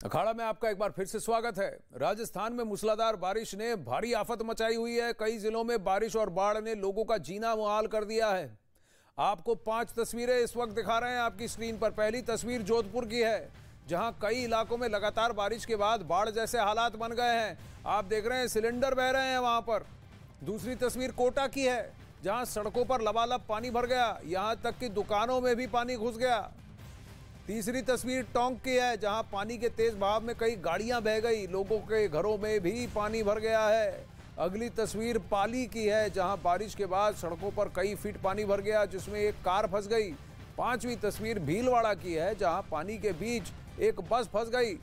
अखाड़ा में आपका एक बार फिर से स्वागत है। राजस्थान में मूसलाधार बारिश ने भारी आफत मचाई हुई है। कई जिलों में बारिश और बाढ़ ने लोगों का जीना मुहाल कर दिया है। आपको 5 तस्वीरें इस वक्त दिखा रहे हैं आपकी स्क्रीन पर। पहली तस्वीर जोधपुर की है, जहां कई इलाकों में लगातार बारिश के बाद बाढ़ जैसे हालात बन गए हैं। आप देख रहे हैं सिलेंडर बह रहे हैं वहां पर। दूसरी तस्वीर कोटा की है, जहां सड़कों पर लबालब पानी भर गया, यहां तक कि दुकानों में भी पानी घुस गया। तीसरी तस्वीर टोंक की है, जहां पानी के तेज बहाव में कई गाड़ियां बह गई, लोगों के घरों में भी पानी भर गया है। अगली तस्वीर पाली की है, जहां बारिश के बाद सड़कों पर कई फीट पानी भर गया, जिसमें एक कार फंस गई। पांचवी तस्वीर भीलवाड़ा की है, जहां पानी के बीच एक बस फंस गई।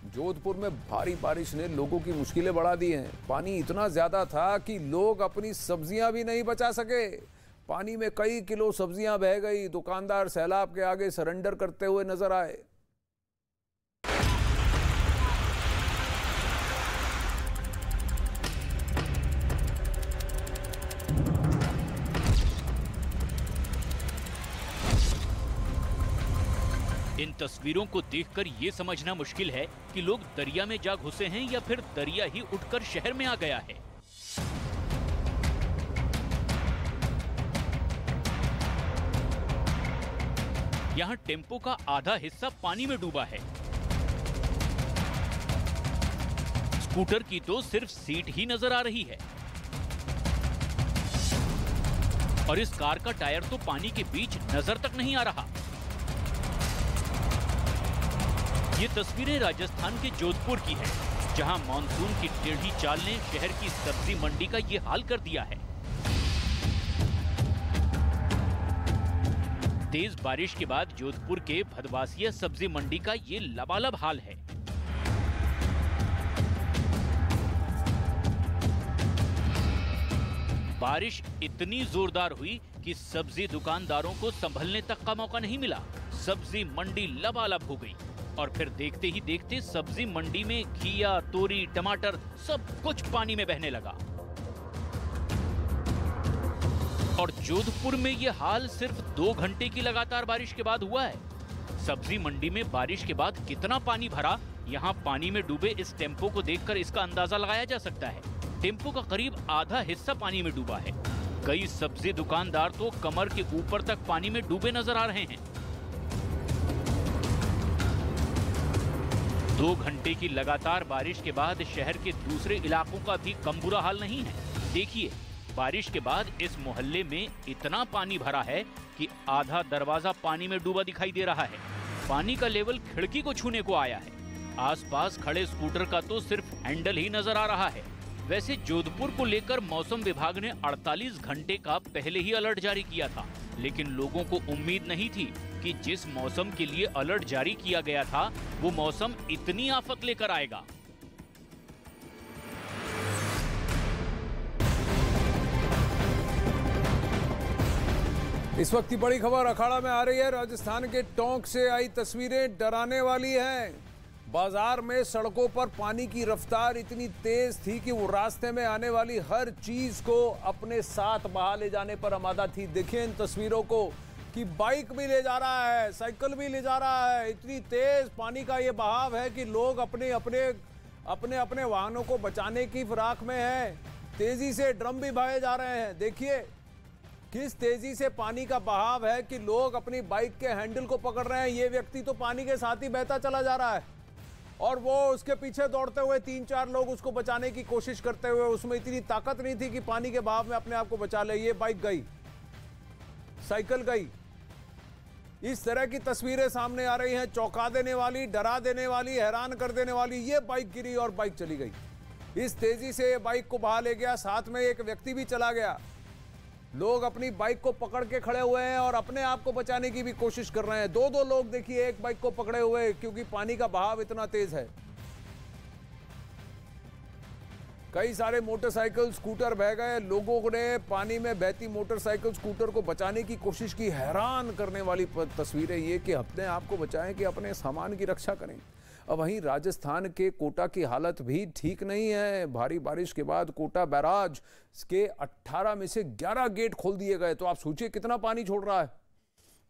जोधपुर में भारी बारिश ने लोगों की मुश्किलें बढ़ा दी हैं। पानी इतना ज्यादा था कि लोग अपनी सब्जियां भी नहीं बचा सके। पानी में कई किलो सब्जियां बह गई। दुकानदार सैलाब के आगे सरेंडर करते हुए नजर आए। इन तस्वीरों को देखकर ये समझना मुश्किल है कि लोग दरिया में जा घुसे हैं या फिर दरिया ही उठकर शहर में आ गया है। यहां टेम्पो का आधा हिस्सा पानी में डूबा है। स्कूटर की तो सिर्फ सीट ही नजर आ रही है और इस कार का टायर तो पानी के बीच नजर तक नहीं आ रहा। ये तस्वीरें राजस्थान के जोधपुर की है, जहां मानसून की टेढ़ी चाल ने शहर की सब्जी मंडी का ये हाल कर दिया है। तेज बारिश के बाद जोधपुर के भदवासिया सब्जी मंडी का ये लबालब हाल है। बारिश इतनी जोरदार हुई कि सब्जी दुकानदारों को संभलने तक का मौका नहीं मिला। सब्जी मंडी लबालब हो गई और फिर देखते ही देखते सब्जी मंडी में घिया, तोरी, टमाटर सब कुछ पानी में बहने लगा। और जोधपुर में यह हाल सिर्फ 2 घंटे की लगातार बारिश के बाद हुआ है। सब्जी मंडी में बारिश के बाद कितना पानी भरा, यहां पानी में डूबे इस टेम्पो को देखकर इसका अंदाजा लगाया जा सकता है। टेम्पो का करीब आधा हिस्सा पानी में डूबा है। कई सब्जी दुकानदार तो कमर के ऊपर तक पानी में डूबे नजर आ रहे हैं। 2 घंटे की लगातार बारिश के बाद शहर के दूसरे इलाकों का भी कम बुरा हाल नहीं है। देखिए, बारिश के बाद इस मोहल्ले में इतना पानी भरा है कि आधा दरवाजा पानी में डूबा दिखाई दे रहा है। पानी का लेवल खिड़की को छूने को आया है। आसपास खड़े स्कूटर का तो सिर्फ हैंडल ही नजर आ रहा है। वैसे जोधपुर को लेकर मौसम विभाग ने 48 घंटे का पहले ही अलर्ट जारी किया था, लेकिन लोगों को उम्मीद नहीं थी कि जिस मौसम के लिए अलर्ट जारी किया गया था वो मौसम इतनी आफत लेकर आएगा। इस वक्त की बड़ी खबर अखाड़ा में आ रही है। राजस्थान के टोंक से आई तस्वीरें डराने वाली हैं। बाजार में सड़कों पर पानी की रफ्तार इतनी तेज थी कि वो रास्ते में आने वाली हर चीज को अपने साथ बहा ले जाने पर आमादा थी। देखिए इन तस्वीरों को कि बाइक भी ले जा रहा है, साइकिल भी ले जा रहा है। इतनी तेज पानी का ये बहाव है कि लोग अपने अपने वाहनों को बचाने की फिराक में हैं। तेजी से ड्रम भी बहाए जा रहे हैं। देखिए किस तेजी से पानी का बहाव है कि लोग अपनी बाइक के हैंडल को पकड़ रहे हैं। ये व्यक्ति तो पानी के साथ ही बहता चला जा रहा है और वो उसके पीछे दौड़ते हुए 3-4 लोग उसको बचाने की कोशिश करते हुए। उसमें इतनी ताकत नहीं थी कि पानी के बहाव में अपने आप को बचा ले। ये बाइक गई, साइकिल गई। इस तरह की तस्वीरें सामने आ रही हैं, चौंका देने वाली, डरा देने वाली, हैरान कर देने वाली। ये बाइक गिरी और बाइक चली गई। इस तेजी से ये बाइक को बहा ले गया, साथ में एक व्यक्ति भी चला गया। लोग अपनी बाइक को पकड़ के खड़े हुए हैं और अपने आप को बचाने की भी कोशिश कर रहे हैं। 2-2 लोग देखिए एक बाइक को पकड़े हुए, क्योंकि पानी का बहाव इतना तेज है। कई सारे मोटरसाइकिल, स्कूटर बह गए। लोगों ने पानी में बहती मोटरसाइकिल, स्कूटर को बचाने की कोशिश की। हैरान करने वाली तस्वीरें ये कि अपने आप को बचाएं कि अपने सामान की रक्षा करें। अब वहीं राजस्थान के कोटा की हालत भी ठीक नहीं है। भारी बारिश के बाद कोटा बैराज के 18 में से 11 गेट खोल दिए गए। तो आप सोचिए कितना पानी छोड़ रहा है।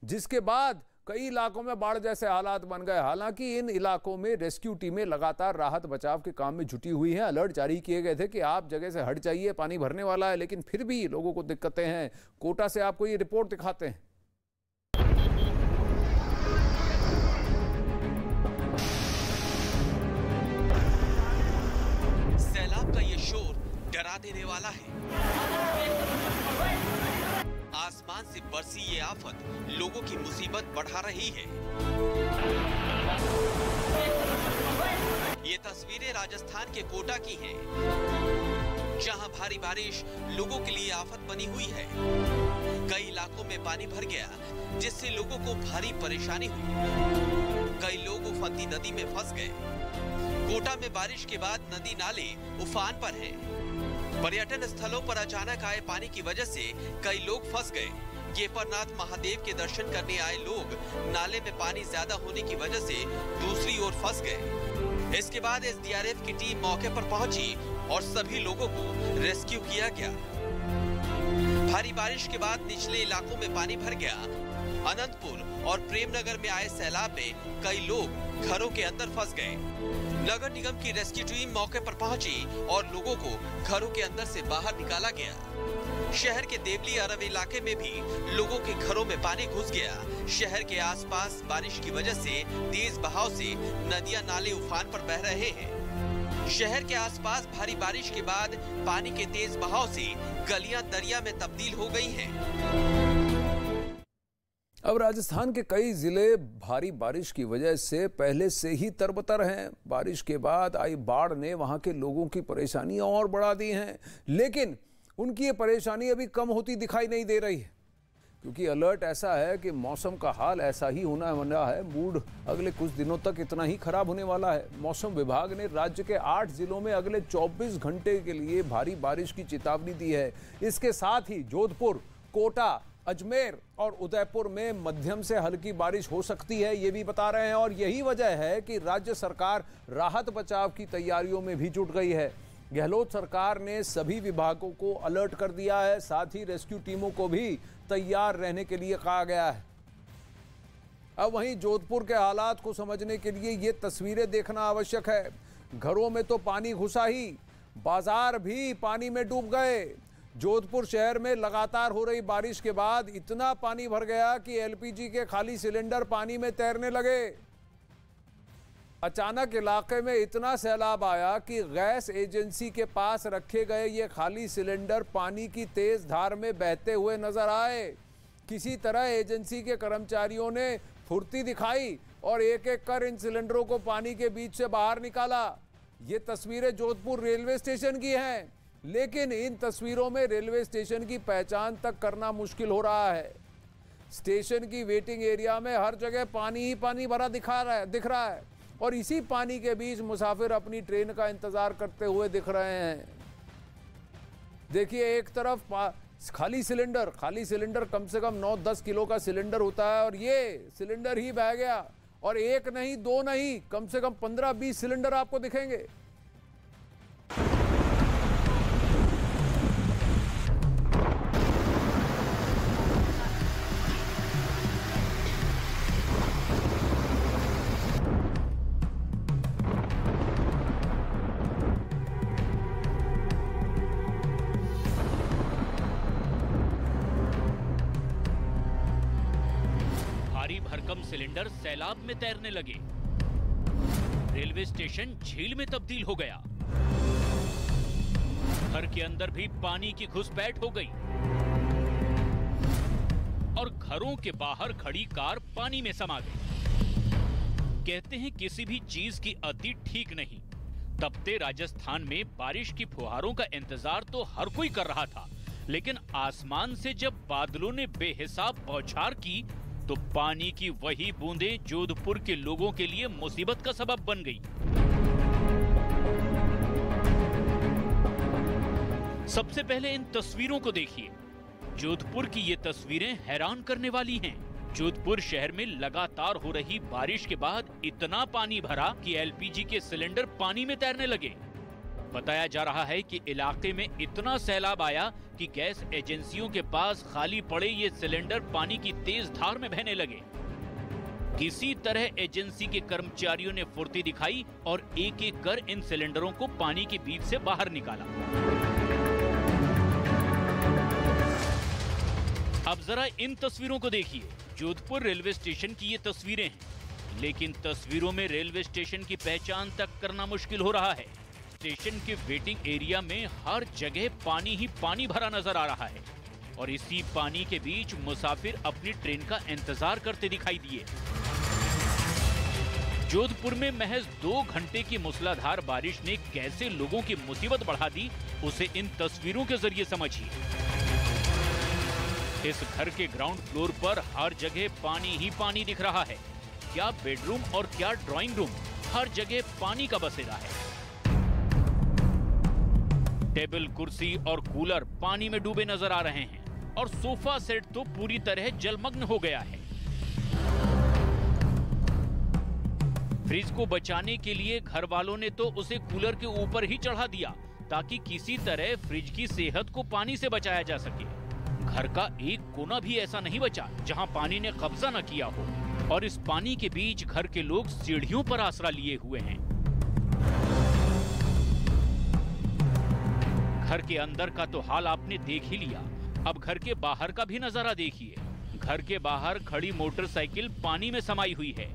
जिसके बाद कई इलाकों में बाढ़ जैसे हालात बन गए। हालांकि इन इलाकों में रेस्क्यू टीमें लगातार राहत बचाव के काम में जुटी हुई हैं। अलर्ट जारी किए गए थे कि आप जगह से हट जाइए, पानी भरने वाला है, लेकिन फिर भी लोगों को दिक्कतें हैं। कोटा से आपको ये रिपोर्ट दिखाते हैं। सैलाब का ये शोर डरा देने वाला है। आसमान से बरसी ये आफत लोगों की मुसीबत बढ़ा रही है। ये तस्वीरें राजस्थान के कोटा की हैं, जहां भारी बारिश लोगों के लिए आफत बनी हुई है। कई इलाकों में पानी भर गया, जिससे लोगों को भारी परेशानी हुई। कई लोग उफनती नदी में फंस गए। कोटा में बारिश के बाद नदी नाले उफान पर हैं। पर्यटन स्थलों पर अचानक आए पानी की वजह से कई लोग फंस गए। केपरनाथ महादेव के दर्शन करने आए लोग नाले में पानी ज्यादा होने की वजह से दूसरी ओर फंस गए। इसके बाद एसडीआरएफ की टीम मौके पर पहुंची और सभी लोगों को रेस्क्यू किया गया। भारी बारिश के बाद निचले इलाकों में पानी भर गया। अनंतपुर और प्रेमनगर में आए सैलाब में कई लोग घरों के अंदर फंस गए। नगर निगम की रेस्क्यू टीम मौके पर पहुंची और लोगों को घरों के अंदर से बाहर निकाला गया। शहर के देवली अरब इलाके में भी लोगों के घरों में पानी घुस गया। शहर के आसपास बारिश की वजह से तेज बहाव से नदियां नाले उफान पर बह रहे हैं। शहर के आसपास भारी बारिश के बाद पानी के तेज बहाव से गलियां दरिया में तब्दील हो गई हैं। अब राजस्थान के कई जिले भारी बारिश की वजह से पहले से ही तरबतर हैं। बारिश के बाद आई बाढ़ ने वहां के लोगों की परेशानियां और बढ़ा दी हैं, लेकिन उनकी ये परेशानी अभी कम होती दिखाई नहीं दे रही है, क्योंकि अलर्ट ऐसा है कि मौसम का हाल ऐसा ही होना वाला है। मूड अगले कुछ दिनों तक इतना ही खराब होने वाला है। मौसम विभाग ने राज्य के 8 जिलों में अगले 24 घंटे के लिए भारी बारिश की चेतावनी दी है। इसके साथ ही जोधपुर, कोटा, अजमेर और उदयपुर में मध्यम से हल्की बारिश हो सकती है, ये भी बता रहे हैं। और यही वजह है कि राज्य सरकार राहत बचाव की तैयारियों में भी जुट गई है। गहलोत सरकार ने सभी विभागों को अलर्ट कर दिया है, साथ ही रेस्क्यू टीमों को भी तैयार रहने के लिए कहा गया है। अब वहीं जोधपुर के हालात को समझने के लिए ये तस्वीरें देखना आवश्यक है। घरों में तो पानी घुसा ही, बाजार भी पानी में डूब गए। जोधपुर शहर में लगातार हो रही बारिश के बाद इतना पानी भर गया कि एलपीजी के खाली सिलेंडर पानी में तैरने लगे। अचानक इलाके में इतना सैलाब आया कि गैस एजेंसी के पास रखे गए ये खाली सिलेंडर पानी की तेज धार में बहते हुए नजर आए। किसी तरह एजेंसी के कर्मचारियों ने फुर्ती दिखाई और एक एक कर इन सिलेंडरों को पानी के बीच से बाहर निकाला। ये तस्वीरें जोधपुर रेलवे स्टेशन की हैं, लेकिन इन तस्वीरों में रेलवे स्टेशन की पहचान तक करना मुश्किल हो रहा है। स्टेशन की वेटिंग एरिया में हर जगह पानी ही पानी भरा दिख रहा है और इसी पानी के बीच मुसाफिर अपनी ट्रेन का इंतजार करते हुए दिख रहे हैं। देखिए, एक तरफ खाली सिलेंडर कम से कम 9-10 किलो का सिलेंडर होता है और ये सिलेंडर ही बह गया। और एक नहीं, दो नहीं, कम से कम 15-20 सिलेंडर आपको दिखेंगे। भरकम सिलेंडर सैलाब में तैरने लगे। रेलवे स्टेशन झील में तब्दील हो गया। घर के अंदर भी पानी की घुसपैठ हो गई और घरों के बाहर खड़ी कार पानी में समा गई। कहते हैं किसी भी चीज की अति ठीक नहीं। तपते राजस्थान में बारिश की फुहारों का इंतजार तो हर कोई कर रहा था, लेकिन आसमान से जब बादलों ने बेहिसाब बौछार की तो पानी की वही बूंदें जोधपुर के लोगों के लिए मुसीबत का सबब बन गई। सबसे पहले इन तस्वीरों को देखिए। जोधपुर की ये तस्वीरें हैरान करने वाली हैं। जोधपुर शहर में लगातार हो रही बारिश के बाद इतना पानी भरा कि एलपीजी के सिलेंडर पानी में तैरने लगे। बताया जा रहा है कि इलाके में इतना सैलाब आया कि गैस एजेंसियों के पास खाली पड़े ये सिलेंडर पानी की तेज धार में बहने लगे। किसी तरह एजेंसी के कर्मचारियों ने फुर्ती दिखाई और एक एक कर इन सिलेंडरों को पानी के बीच से बाहर निकाला। अब जरा इन तस्वीरों को देखिए। जोधपुर रेलवे स्टेशन की ये तस्वीरें हैं, लेकिन तस्वीरों में रेलवे स्टेशन की पहचान तक करना मुश्किल हो रहा है। स्टेशन के वेटिंग एरिया में हर जगह पानी ही पानी भरा नजर आ रहा है और इसी पानी के बीच मुसाफिर अपनी ट्रेन का इंतजार करते दिखाई दिए। जोधपुर में महज 2 घंटे की मूसलाधार बारिश ने कैसे लोगों की मुसीबत बढ़ा दी, उसे इन तस्वीरों के जरिए समझिए। इस घर के ग्राउंड फ्लोर पर हर जगह पानी ही पानी दिख रहा है। क्या बेडरूम और क्या ड्राइंग रूम, हर जगह पानी का बसेरा है। टेबल, कुर्सी और कूलर पानी में डूबे नजर आ रहे हैं और सोफा सेट तो पूरी तरह जलमग्न हो गया है। फ्रिज को बचाने के लिए घर वालों ने तो उसे कूलर के ऊपर ही चढ़ा दिया ताकि किसी तरह फ्रिज की सेहत को पानी से बचाया जा सके। घर का एक कोना भी ऐसा नहीं बचा जहां पानी ने कब्जा न किया हो और इस पानी के बीच घर के लोग सीढ़ियों पर आसरा लिए हुए हैं। घर के अंदर का तो हाल आपने देख ही लिया, अब घर के बाहर का भी नजारा देखिए। घर के बाहर खड़ी मोटरसाइकिल पानी में समाई हुई है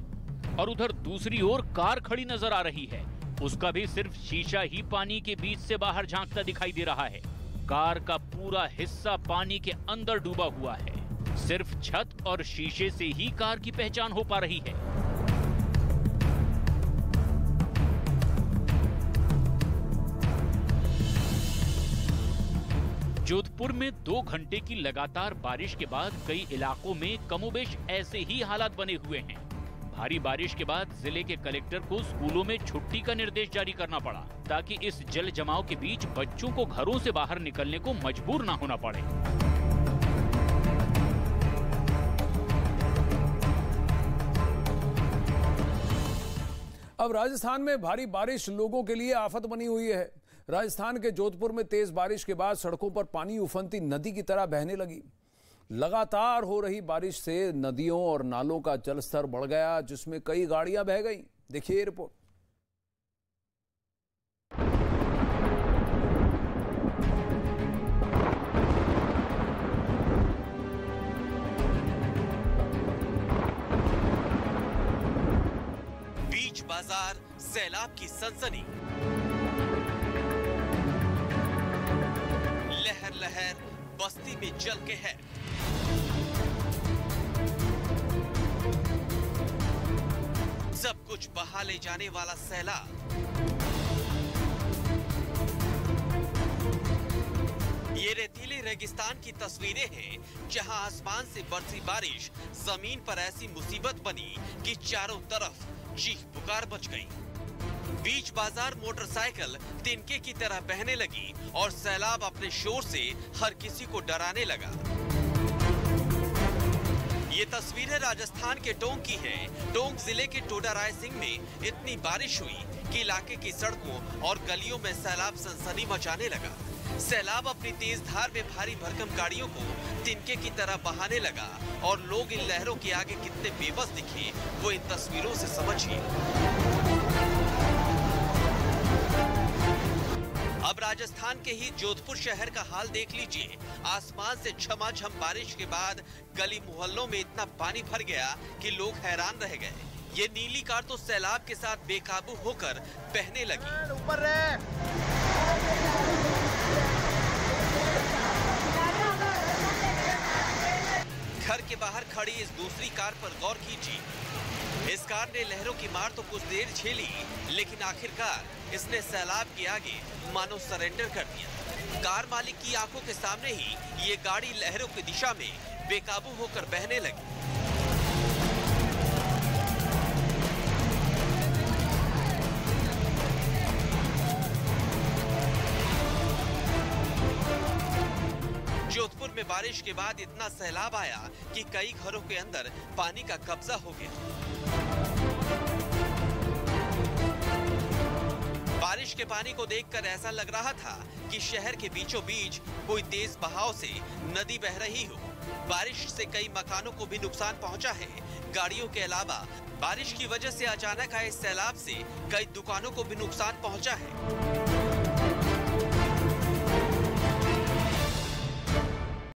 और उधर दूसरी ओर कार खड़ी नजर आ रही है। उसका भी सिर्फ शीशा ही पानी के बीच से बाहर झांकता दिखाई दे रहा है। कार का पूरा हिस्सा पानी के अंदर डूबा हुआ है। सिर्फ छत और शीशे से ही कार की पहचान हो पा रही है। जोधपुर में 2 घंटे की लगातार बारिश के बाद कई इलाकों में कमोबेश ऐसे ही हालात बने हुए हैं। भारी बारिश के बाद जिले के कलेक्टर को स्कूलों में छुट्टी का निर्देश जारी करना पड़ा ताकि इस जल जमाव के बीच बच्चों को घरों से बाहर निकलने को मजबूर ना होना पड़े। अब राजस्थान में भारी बारिश लोगों के लिए आफत बनी हुई है। राजस्थान के जोधपुर में तेज बारिश के बाद सड़कों पर पानी उफनती नदी की तरह बहने लगी। लगातार हो रही बारिश से नदियों और नालों का जलस्तर बढ़ गया, जिसमें कई गाड़ियां बह गईं। देखिए ये रिपोर्ट। बीच बाजार सैलाब की सनसनी, लहर लहर बस्ती में जल के है। सब कुछ बहा ले जाने वाला सैलाब। ये रेतीले रेगिस्तान की तस्वीरें हैं जहां आसमान से बरसी बारिश जमीन पर ऐसी मुसीबत बनी कि चारों तरफ चीख पुकार मच गई। बीच बाजार मोटरसाइकिल तिनके की तरह बहने लगी और सैलाब अपने शोर से हर किसी को डराने लगा। ये तस्वीरें राजस्थान के टोंक की हैं। टोंक जिले के टोडा राय सिंह में इतनी बारिश हुई कि इलाके की सड़कों और गलियों में सैलाब सनसनी मचाने लगा। सैलाब अपनी तेज धार में भारी भरकम गाड़ियों को तिनके की तरह बहाने लगा और लोग इन लहरों के आगे कितने बेबस दिखे वो इन तस्वीरों से समझिए। अब राजस्थान के ही जोधपुर शहर का हाल देख लीजिए। आसमान से झमाझम बारिश के बाद गली मोहल्लों में इतना पानी भर गया कि लोग हैरान रह गए। ये नीली कार तो सैलाब के साथ बेकाबू होकर बहने लगी। ऊपर घर के बाहर खड़ी इस दूसरी कार पर गौर कीजिए। इस कार ने लहरों की मार तो कुछ देर झेली, लेकिन आखिरकार इसने सैलाब के आगे मानो सरेंडर कर दिया। कार मालिक की आंखों के सामने ही ये गाड़ी लहरों की दिशा में बेकाबू होकर बहने लगी। जोधपुर में बारिश के बाद इतना सैलाब आया कि कई घरों के अंदर पानी का कब्जा हो गया। बारिश के पानी को देखकर ऐसा लग रहा था कि शहर के बीचों बीच कोई तेज बहाव से नदी बह रही हो। बारिश से कई मकानों को भी नुकसान पहुंचा है। गाड़ियों के अलावा बारिश की वजह से अचानक आए सैलाब से कई दुकानों को भी नुकसान पहुंचा है।